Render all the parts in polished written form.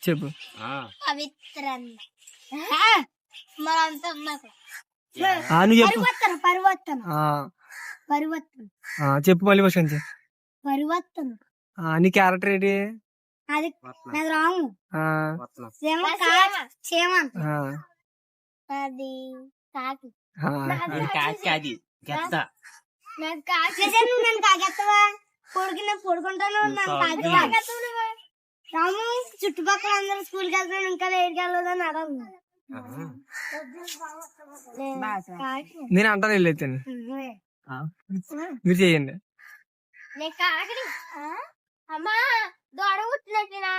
చెప్పు. చెప్పు మళ్ళీ ఫస్ట్ నుంచి. నీ క్యారెక్టర్ ఏంటి? అది రాము. అది కాకి. పడుకుంటాను రాము. చుట్టుపక్కల అందరూ స్కూల్కి వెళ్తాను, ఇంకా లేట్కి వెళ్ళదని అడగ. నేను అంటాను వెళ్ళైతే మీరు చెయ్యండి. అమ్మా దొడ కుట్టినట్టునా.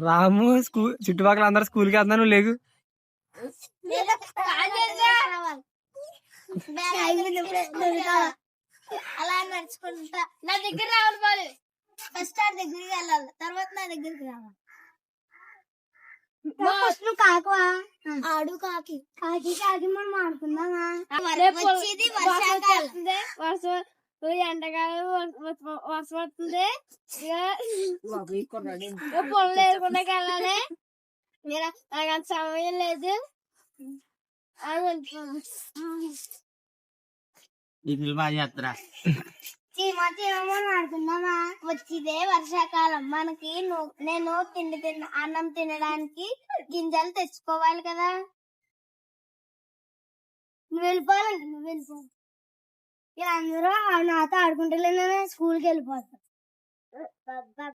రాము చుట్టుపక్కల అందరు స్కూల్కి వెళ్తాను, నువ్వు లేకు. అలా నడుచుకుంటా నా దగ్గర రావాలి. బాలు ఫస్ట్ ఆ దగ్గరికి వెళ్ళాలి, తర్వాత నా దగ్గరికి రావాలి. కాకువా ఆడు కాకి కాకి కాకి మనం ఆడుకుందామా? వచ్చేది వర్షాకాలం, వర్షం ఎండకాలం వర్షం వస్తుంది. పొలం వేసుకుంటే వెళ్ళాలి. మీరు నాకు అంత సమయం లేదు. ఆడుకుందామా? వచ్చిదే వర్షాకాలం, మనకి నేను అన్నం తినడానికి గింజలు తెచ్చుకోవాలి కదా. నువ్వు వెళ్ళిపోవాలంటే నువ్వు వెళ్ళిపో. ఇలా అందరూ నాతో ఆడుకుంటలేను, స్కూల్కి వెళ్ళిపోతా.